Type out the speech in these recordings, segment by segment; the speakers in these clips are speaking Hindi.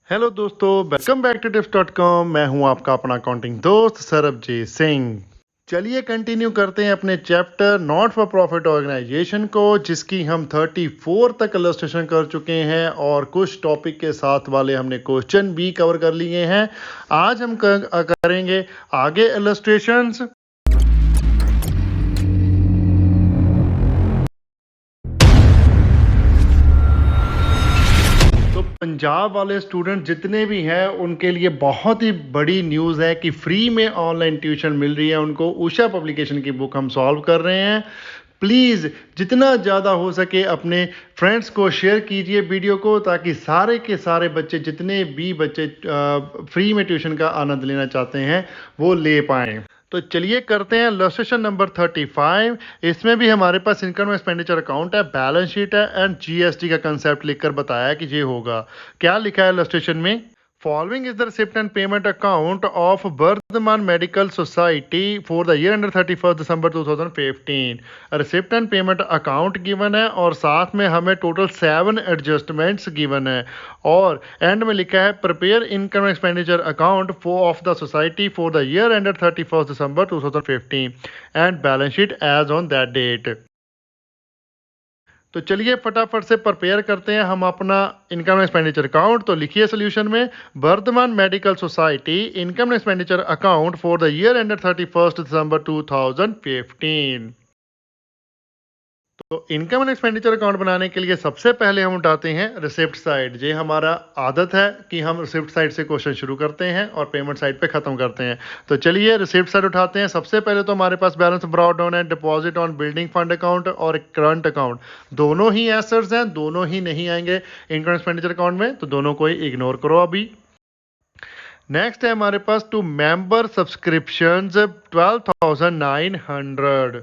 हेलो दोस्तों, वेलकम बैक टू tips.com। मैं हूं आपका अपना अकाउंटिंग दोस्त सरबजीत सिंह। चलिए कंटिन्यू करते हैं अपने chapter not for profit organisation को, जिसकी हम 34 तक इलस्ट्रेशन कर चुके हैं और कुछ टॉपिक के साथ वाले हमने क्वेश्चन भी कवर कर लिए हैं। आज हम करेंगे आगे इलस्ट्रेशंस। तो पंजाब वाले स्टूडेंट जितने भी हैं उनके लिए बहुत ही बड़ी न्यूज़ है कि फ्री में ऑनलाइन ट्यूशन मिल रही है उनको। उषा पब्लिकेशन की बुक हम सॉल्व कर रहे हैं। प्लीज़ जितना ज़्यादा हो सके अपने फ्रेंड्स को शेयर कीजिए वीडियो को, ताकि सारे के सारे बच्चे, जितने भी बच्चे फ्री में ट्यूशन का आनंद लेना चाहते हैं, वो ले पाएँ। तो चलिए करते हैं इलस्ट्रेशन नंबर 35। इसमें भी हमारे पास इनकम एक्सपेंडिचर अकाउंट है, बैलेंस शीट है एंड जीएसटी का कंसेप्ट लिखकर बताया है कि ये होगा। क्या लिखा है इलस्ट्रेशन में? Following is the receipt and payment account of Bardhaman Medical Society for the year ended 31st December 2015। receipt and payment account given है और साथ में हमें टोटल 7 एडजस्टमेंट्स गिवन है और एंड में लिखा है prepare income expenditure account of the society for the year ended 31st December 2015 and balance sheet as on that date. तो चलिए फटाफट से प्रिपेयर करते हैं हम अपना इनकम एक्सपेंडिचर अकाउंट। तो लिखिए सोल्यूशन में Vardhaman medical society income expenditure account for the year ended 31st December 2015। तो इनकम एंड एक्सपेंडिचर अकाउंट बनाने के लिए सबसे पहले हम उठाते हैं रिसिप्ट साइड। ये हमारा आदत है कि हम रिसिप्ट साइड से क्वेश्चन शुरू करते हैं और पेमेंट साइड पे खत्म करते हैं। तो चलिए रिसिप्ट साइड उठाते हैं। सबसे पहले तो हमारे पास बैलेंस ब्रॉट डाउन है, deposit on building fund account और करंट अकाउंट। दोनों ही एसेट्स हैं, दोनों ही नहीं आएंगे इनकम एक्सपेंडिचर अकाउंट में, तो दोनों को ही इग्नोर करो अभी। नेक्स्ट है हमारे पास टू मेंबर सब्सक्रिप्शंस 12,900।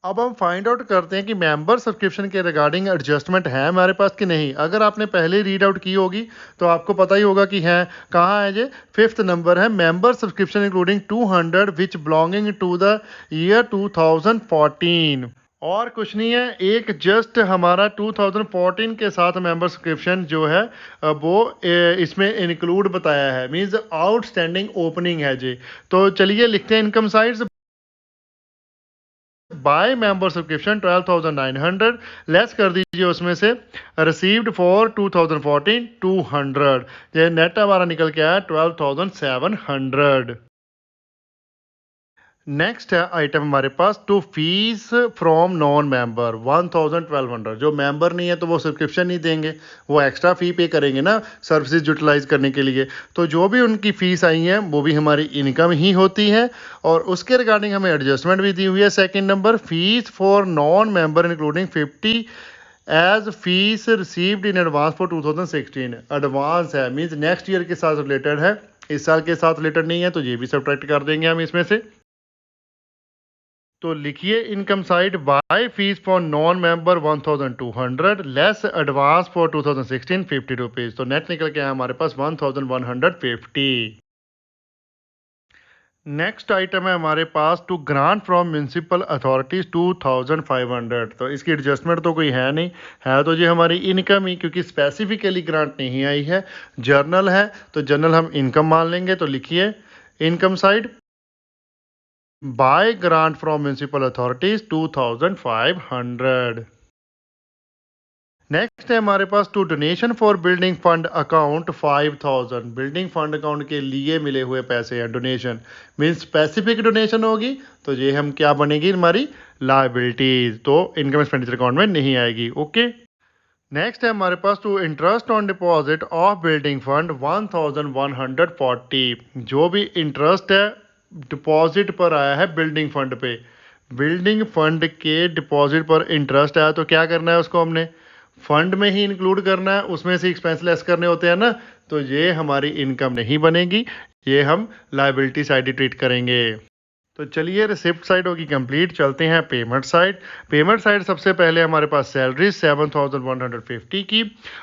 अब हम फाइंड आउट करते हैं कि मेंबर सब्सक्रिप्शन के रिगार्डिंग एडजस्टमेंट है हमारे पास कि नहीं। अगर आपने पहले रीड आउट की होगी तो आपको पता ही होगा कि है। कहाँ है ये? 5th नंबर है, member subscription including 200 which belonging to the year 2014। और कुछ नहीं है, एक जस्ट हमारा 2014 के साथ मेंबर सब्सक्रिप्शन जो है वो इसमें इंक्लूड बताया है, मींस आउटस्टैंडिंग ओपनिंग है जी। तो चलिए लिखते हैं income sides. By member subscription 12,900 less कर दीजिए उसमें से रिसीव्ड फॉर 2014 200। ये नेट हमारा निकल के आया 12,700। नेक्स्ट है आइटम हमारे पास to fees from non member 1,1200। जो मेंबर नहीं है तो वो सब्सक्रिप्शन नहीं देंगे, वो एक्स्ट्रा फी पे करेंगे ना सर्विसेज यूटिलाइज करने के लिए। तो जो भी उनकी फीस आई है वो भी हमारी इनकम ही होती है और उसके रिगार्डिंग हमें एडजस्टमेंट भी दी हुई है। Second number, fees for non member including 50 as fees received in advance for 2016। Advance है मीन्स नेक्स्ट ईयर के साथ रिलेटेड है, इस साल के साथ रिलेटेड नहीं है, तो ये भी सब्ट्रैक्ट कर देंगे हम इसमें से। तो लिखिए income side bye fees for non member 1,200 less advance for 2016 50 rupees. तो नेट निकल के आया हमारे पास 1,150। नेक्स्ट आइटम है हमारे पास to grant from municipal authorities 2,500। तो इसकी एडजस्टमेंट तो कोई है नहीं, है तो ये हमारी इनकम ही, क्योंकि स्पेसिफिकली ग्रांट नहीं आई है, जर्नल है तो जर्नल हम इनकम मान लेंगे। तो लिखिए income side by grant from municipal authorities 2,500। Next है हमारे पास to donation for building fund account 5,000। बिल्डिंग फंड अकाउंट के लिए मिले हुए पैसे हैं, डोनेशन मीन्स स्पेसिफिक डोनेशन होगी तो ये हम क्या बनेगी हमारी लायबिलिटीज, तो इनकम एक्सपेंडिचर अकाउंट में नहीं आएगी। ओके। नेक्स्ट है हमारे पास to interest on deposit of building fund 1,140। जो भी इंटरेस्ट है डिपॉजिट पर आया है बिल्डिंग फंड पे, बिल्डिंग फंड के डिपॉजिट पर इंटरेस्ट आया तो क्या करना है, उसको हमने फंड में ही इंक्लूड करना है, उसमें से एक्सपेंस लेस करने होते हैं ना। तो ये हमारी इनकम नहीं बनेगी, ये हम लायबिलिटी साइड ही ट्रीट करेंगे। तो चलिए रिसिप्ट साइड होगी कंप्लीट, चलते हैं पेमेंट साइड। पेमेंट साइड सबसे पहले हमारे पास सैलरी 7,150 की,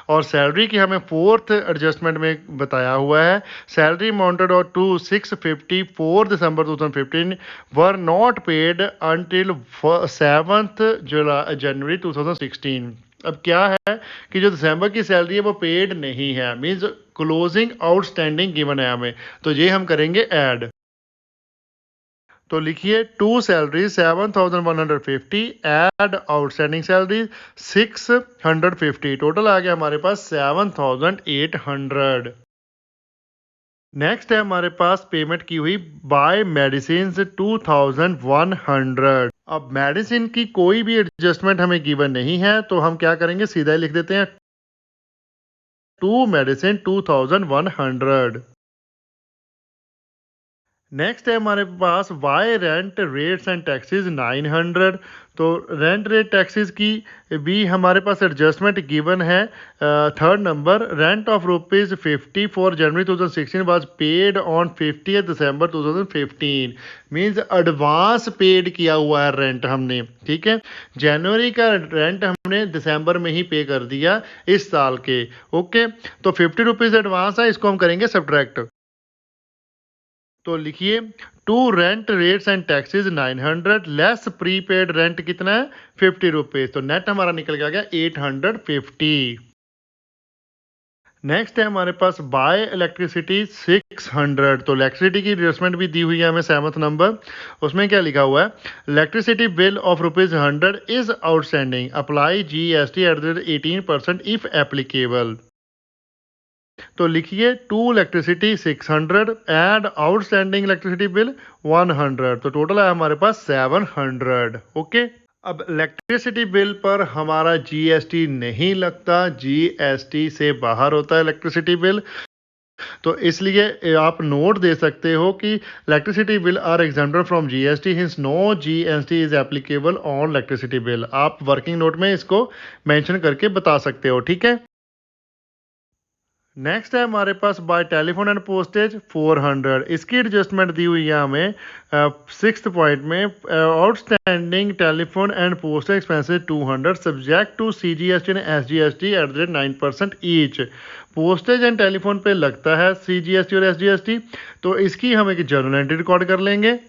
और सैलरी की हमें 4th एडजस्टमेंट में बताया हुआ है। सैलरी अमाउंटेड और to 654 December 2015 were not paid until 7th January 2016। अब क्या है कि जो दिसंबर की सैलरी है वो पेड नहीं है, मीन्स क्लोजिंग आउटस्टैंडिंग गिवन है हमें, तो ये हम करेंगे ऐड। तो लिखिए to salary 7,150 add outstanding salary 650, total आ गया हमारे पास 7,800। नेक्स्ट है हमारे पास पेमेंट की हुई बाय मेडिसिन 2,100। अब मेडिसिन की कोई भी एडजस्टमेंट हमें गिवन नहीं है, तो हम क्या करेंगे, सीधा ही लिख देते हैं टू मेडिसिन 2,100। नेक्स्ट है हमारे पास वाई रेंट रेट्स एंड टैक्सेस 900। तो रेंट रेट टैक्सेस की भी हमारे पास एडजस्टमेंट गिवन है। Third number, rent of ₹50 for January 2016 was paid on 50 December 2015। Means advance paid किया हुआ है रेंट हमने, ठीक है। जनवरी का रेंट हमने दिसंबर में ही पे कर दिया इस साल के। ओके, तो ₹50 एडवांस है, इसको हम करेंगे सब्ट्रैक्ट। तो लिखिए to rent rates and taxes 900 less prepaid rent कितना है ₹50। तो नेट हमारा निकल के आ गया 850। नेक्स्ट है हमारे पास बाय इलेक्ट्रिसिटी 600। तो इलेक्ट्रिसिटी की एडजस्टमेंट भी दी हुई है हमें 7th नंबर। उसमें क्या लिखा हुआ है, electricity bill of ₹100 is outstanding, apply GST at the 18% if applicable. तो लिखिए to electricity 600 and outstanding electricity bill 100। तो टोटल है हमारे पास 700। ओके, अब इलेक्ट्रिसिटी बिल पर हमारा GST नहीं लगता, GST से बाहर होता है इलेक्ट्रिसिटी बिल। तो इसलिए आप नोट दे सकते हो कि electricity bill are exempted from GST, hence no GST is applicable on electricity bill. आप वर्किंग नोट में इसको मेंशन करके बता सकते हो, ठीक है। नेक्स्ट है हमारे पास बाय टेलीफोन एंड पोस्टेज 400। इसकी एडजस्टमेंट दी हुई है हमें 6th पॉइंट में, outstanding telephone and postage expenses 200 subject to CGST and SGST at the rate 9% each. Postage and telephone पे लगता है CGST और SGST, तो इसकी हम एक जर्नल एंट्री रिकॉर्ड कर लेंगे।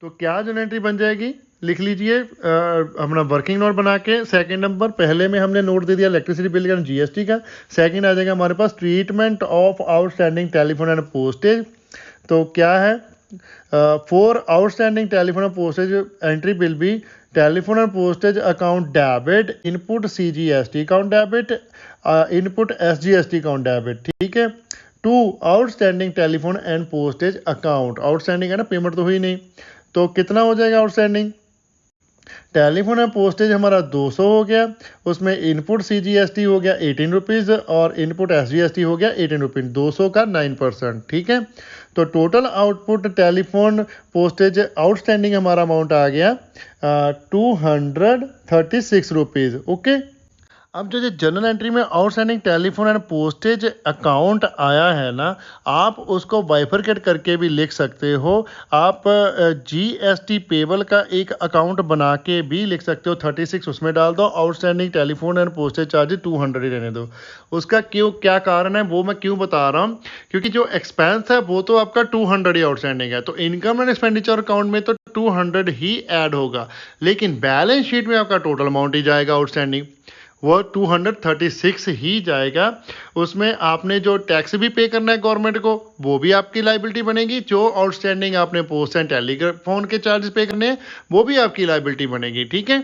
तो क्या जर्नल एंट्री बन जाएगी, लिख लीजिए अपना वर्किंग नोट बना के। सेकंड नंबर, पहले में हमने नोट दे दिया इलेक्ट्रिसिटी बिल का GST का। सेकंड आ जाएगा हमारे पास treatment of outstanding telephone and postage. तो क्या है, for outstanding telephone and postage entry will be telephone and postage account debit, input CGST account debit, input SGST account debit, ठीक है। To outstanding telephone and postage account, outstanding है ना, पेमेंट तो हुई नहीं, तो कितना हो जाएगा आउटस्टैंडिंग। टेलीफोन एंड पोस्टेज हमारा 200 हो गया, उसमें इनपुट CGST हो गया ₹18 और इनपुट SGST हो गया ₹18, 200 का 9%, ठीक है। तो total output telephone postage outstanding हमारा अमाउंट आ गया ₹236। ओके, अब जो जर्नल एंट्री में outstanding telephone and postage account आया है ना, आप उसको बाइफरकेट करके भी लिख सकते हो। आप GST पेबल का एक अकाउंट बना के भी लिख सकते हो, 36 उसमें डाल दो, outstanding telephone and postage charges 200 ही रहने दो। उसका क्यों, क्या कारण है वो मैं क्यों बता रहा हूँ, क्योंकि जो एक्सपेंस है वो तो आपका 200 ही आउटस्टैंडिंग है, तो इनकम एंड एक्सपेंडिचर अकाउंट में तो 200 ही ऐड होगा, लेकिन बैलेंस शीट में आपका टोटल अमाउंट ही जाएगा आउटस्टैंडिंग, वो 236 ही जाएगा। उसमें आपने जो टैक्स भी पे करना है गवर्नमेंट को, वो भी आपकी लाइबिलिटी बनेगी। जो आउटस्टैंडिंग आपने पोस्ट एंड टेलीफोन के चार्जेस पे करने हैं, वो भी आपकी लाइबिलिटी बनेगी, ठीक है।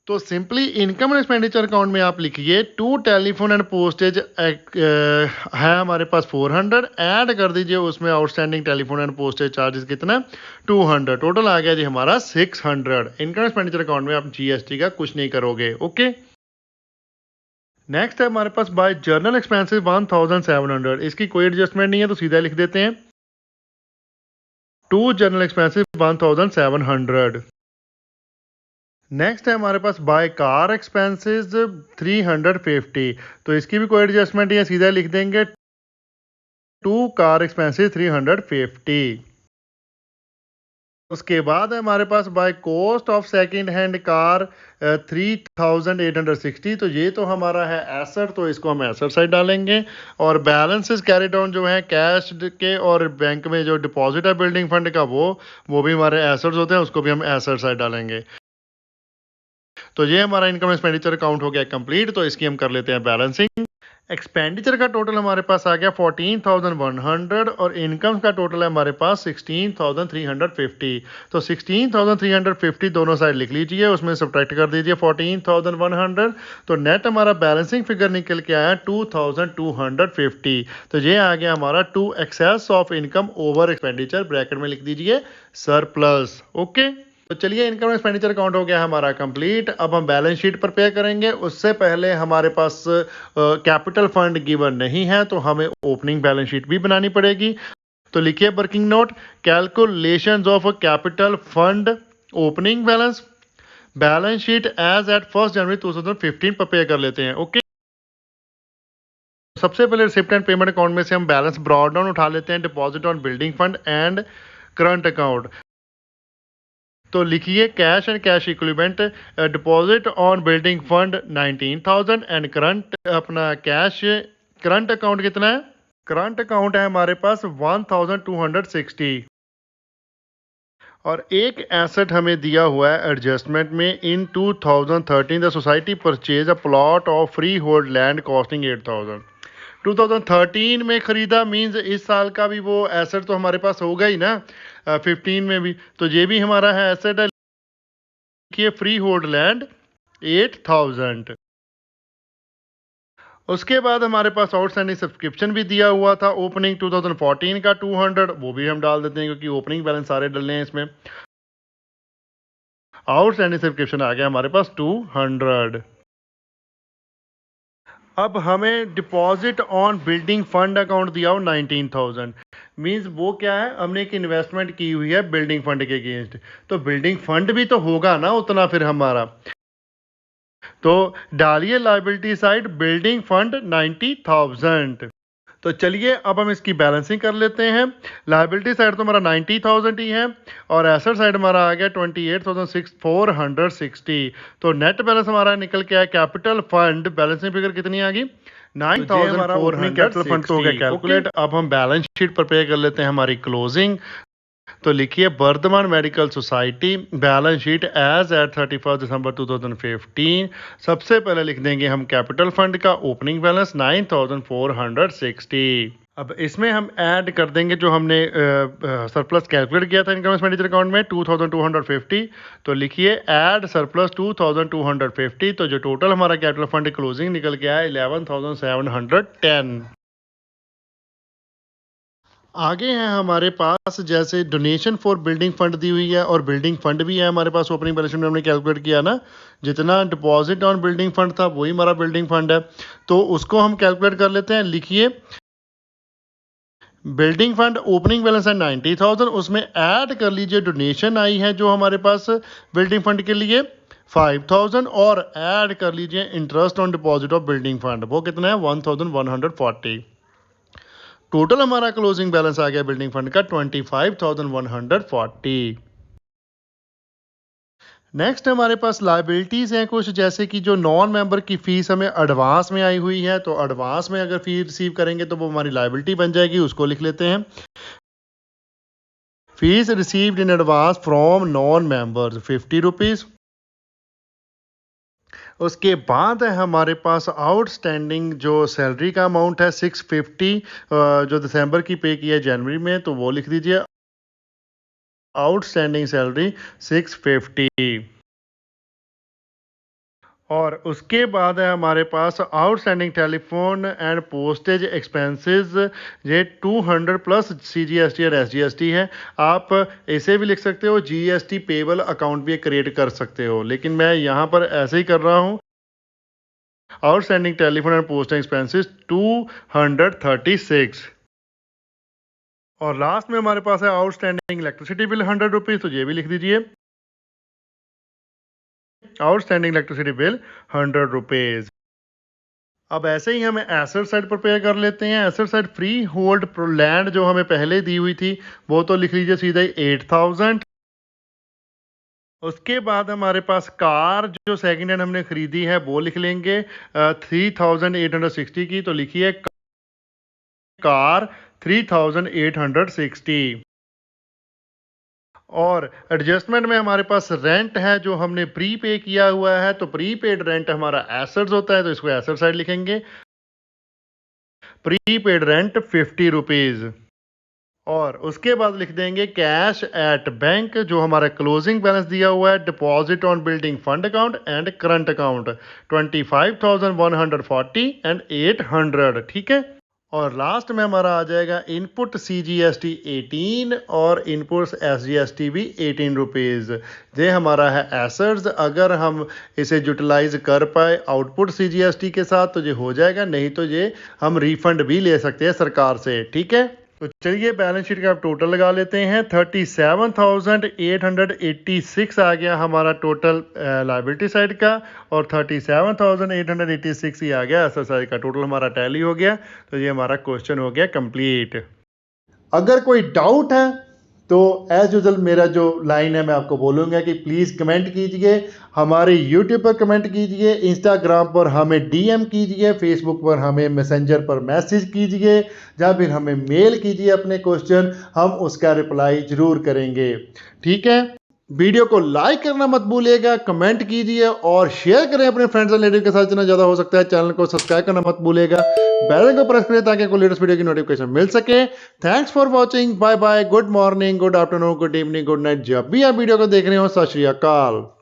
तो simply income and expenditure account में आप लिखिए टू टेलीफोन एंड पोस्टेज है हमारे पास 400, ऐड कर दीजिए उसमें outstanding telephone and postage charges कितना 200, टोटल आ गया जी हमारा 600। इनकम एक्सपेंडिचर अकाउंट में आप GST का कुछ नहीं करोगे। ओके, नेक्स्ट है हमारे पास बाय जर्नल एक्सपेंसेस 1700। इसकी कोई एडजस्टमेंट नहीं है, तो सीधा लिख देते हैं टू जर्नल एक्सपेंसेस 1700। नेक्स्ट है हमारे पास बाय कार एक्सपेंसेस 350। तो इसकी भी कोई एडजस्टमेंट नहीं है, सीधा लिख देंगे टू कार एक्सपेंसेस 350। उसके बाद है हमारे पास buy cost of second hand car 3860। तो ये तो हमारा है एसेट, तो इसको हम एसेट साइड डालेंगे। और बैलेंसेस कैरी डाउन जो है कैश के और बैंक में जो डिपॉजिट है बिल्डिंग फंड का, वो भी हमारे एसेट्स होते हैं, उसको भी हम एसेट साइड डालेंगे। तो ये हमारा इनकम एक्सपेंडिचर अकाउंट हो गया कंप्लीट। तो इसकी हम कर लेते हैं बैलेंसिंग। एक्सपेंडिचर का टोटल हमारे पास आ गया 14,100 और इनकम का टोटल है हमारे पास 16,350। तो 16,350 दोनों साइड लिख लीजिए, उसमें सब्ट्रैक्ट कर दीजिए 14,100। तो नेट हमारा बैलेंसिंग फिगर निकल के आया 2,250। तो ये आ गया हमारा to excess of income over expenditure, bracket में लिख दीजिए सरप्लस। ओके, तो चलिए इनकम एक्सपेंडिचर अकाउंट हो गया हमारा कंप्लीट। अब हम बैलेंस शीट प्रिपेयर करेंगे। उससे पहले हमारे पास कैपिटल फंड गिवन नहीं है, तो हमें ओपनिंग बैलेंस शीट भी बनानी पड़ेगी। तो लिखिए working note, calculations of capital fund opening balance, balance sheet as at 1 January 2015 prepare कर लेते हैं। ओके, सबसे पहले रिसिप्ट एंड पेमेंट अकाउंट में से हम बैलेंस ब्रॉड डाउन उठा लेते हैं, deposit on building fund and current account. तो लिखिए cash and cash equivalent, deposit on building fund 19,000 and current अपना कैश करंट अकाउंट कितना है? करंट अकाउंट है हमारे पास 1,260। और एक एसेट हमें दिया हुआ है एडजस्टमेंट में, इन 2013 the society purchase a plot of free hold land costing 8,000। 2013 में खरीदा मींस इस साल का भी वो एसेट तो हमारे पास होगा ही ना, 15 में भी। तो ये भी हमारा है एसेट है, लिखिए फ्री होल्ड लैंड 8,000। उसके बाद हमारे पास आउटस्टैंडिंग सब्सक्रिप्शन भी दिया हुआ था ओपनिंग 2014 का 200, वो भी हम डाल देते हैं क्योंकि ओपनिंग बैलेंस सारे डलने हैं इसमें। आउटस्टैंडिंग सब्सक्रिप्शन आ गया हमारे पास 200। अब हमें deposit on building fund account दिया हो 19,000। मींस वो क्या है, हमने एक इन्वेस्टमेंट की हुई है बिल्डिंग फंड के अगेंस्ट, तो बिल्डिंग फंड भी तो होगा ना उतना फिर हमारा। तो डालिए लाइबिलिटी साइड बिल्डिंग फंड 90,000। तो चलिए अब हम इसकी बैलेंसिंग कर लेते हैं। लाइबिलिटी साइड तो हमारा 90,000 ही है और एसेट साइड हमारा आ गया 28,460। तो नेट बैलेंस हमारा निकल के आया कैपिटल फंड, बैलेंसिंग फिगर कितनी आ गई? 9,460। कैपिटल फंड तो हो गया कैलकुलेट। अब हम बैलेंस शीट प्रिपेयर कर लेते हैं हमारी क्लोजिंग। तो लिखिए Vardhaman medical society balance sheet as at 31 December 2015। सबसे पहले लिख देंगे हम कैपिटल फंड का ओपनिंग बैलेंस 9,460। अब इसमें हम ऐड कर देंगे जो हमने सरप्लस कैलकुलेट किया था इनकम एक्सपेंडिचर अकाउंट में 2,250। तो लिखिए ऐड सरप्लस 2,250। तो जो टोटल हमारा कैपिटल फंड क्लोजिंग निकल के आया 11,710। आगे हैं हमारे पास जैसे डोनेशन फॉर बिल्डिंग फंड दी हुई है और बिल्डिंग फंड भी है हमारे पास। ओपनिंग बैलेंस शीट में हमने कैलकुलेट किया ना, जितना डिपॉजिट ऑन बिल्डिंग फंड था वही हमारा बिल्डिंग फंड है, तो उसको हम कैलकुलेट कर लेते हैं। लिखिए बिल्डिंग फंड ओपनिंग बैलेंस है 90,000, उसमें ऐड कर लीजिए डोनेशन आई है जो हमारे पास बिल्डिंग फंड के लिए 5,000 और ऐड कर लीजिए interest on deposit of building fund, वो कितना है 1,140। टोटल हमारा क्लोजिंग बैलेंस आ गया बिल्डिंग फंड का 25,140। नेक्स्ट हमारे पास लाइबिलिटीज हैं कुछ, जैसे कि जो नॉन मेंबर की फीस हमें एडवांस में आई हुई है, तो एडवांस में अगर फीस रिसीव करेंगे तो वो हमारी लाइबिलिटी बन जाएगी, उसको लिख लेते हैं fees received in advance from non members 50 rupees. उसके बाद है हमारे पास आउटस्टैंडिंग जो सैलरी का अमाउंट है 650, जो दिसंबर की पे की है जनवरी में, तो वो लिख दीजिए आउटस्टैंडिंग सैलरी 650। और उसके बाद है हमारे पास outstanding telephone and postage expenses, ये 200 प्लस CGST और SGST है। आप इसे भी लिख सकते हो GST पेबल अकाउंट भी क्रिएट कर सकते हो, लेकिन मैं यहाँ पर ऐसे ही कर रहा हूँ। Outstanding telephone and postage expenses 236। और लास्ट में हमारे पास है आउटस्टैंडिंग इलेक्ट्रिसिटी बिल 100 रुपीज़, तो ये भी लिख दीजिए आउटस्टैंडिंग इलेक्ट्रिसिटी बिल 100 रुपीज़। अब ऐसे ही हमें एसेट साइड प्रिपेयर कर लेते हैं। Asset side free hold land जो हमें पहले दी हुई थी वो तो लिख लीजिए सीधा ही 8,000। उसके बाद हमारे पास कार जो सेकंड हैंड हमने खरीदी है वो लिख लेंगे 3,860 की, तो लिखिए कार 3,860। और एडजस्टमेंट में हमारे पास रेंट है जो हमने प्री पे किया हुआ है, तो प्री पेड रेंट हमारा एसेट्स होता है, तो इसको एसेट साइड लिखेंगे। Prepaid rent 50 rupees. और उसके बाद लिख देंगे कैश एट बैंक, जो हमारा क्लोजिंग बैलेंस दिया हुआ है, deposit on building fund account and current account 25,140 and 800। ठीक है। और लास्ट में हमारा आ जाएगा इनपुट CGST 18 और इनपुट SGST भी 18 रुपीज़। ये हमारा है एसेट्स। अगर हम इसे यूटिलाइज कर पाए आउटपुट CGST के साथ तो ये हो जाएगा, नहीं तो ये हम रिफंड भी ले सकते हैं सरकार से। ठीक है। तो चलिए बैलेंस शीट का आप टोटल लगा लेते हैं। 37,886 आ गया हमारा टोटल लाइबिलिटी साइड का, और 37,886 ही आ गया एसेट साइड का। टोटल हमारा टैली हो गया। तो ये हमारा क्वेश्चन हो गया कंप्लीट। अगर कोई डाउट है तो एज यूजल मेरा जो लाइन है मैं आपको बोलूँगा कि प्लीज़ कमेंट कीजिए, हमारे यूट्यूब पर कमेंट कीजिए, इंस्टाग्राम पर हमें DM कीजिए, फेसबुक पर हमें मैसेंजर पर मैसेज कीजिए, या फिर हमें मेल कीजिए अपने क्वेश्चन, हम उसका रिप्लाई ज़रूर करेंगे। ठीक है। वीडियो को लाइक करना मत भूलिएगा, कमेंट कीजिए और शेयर करें अपने फ्रेंड्स एंड रिलेटिव के साथ जितना ज़्यादा हो सकता है। चैनल को सब्सक्राइब करना मत भूलिएगा, बेल आइकन को प्रेस करें ताकि आपको लेटेस्ट वीडियो की नोटिफिकेशन मिल सके। Thanks for watching. Bye bye. Good morning, good afternoon, good evening, good night, जब भी आप वीडियो को देख रहे हो। सत श्री अकाल।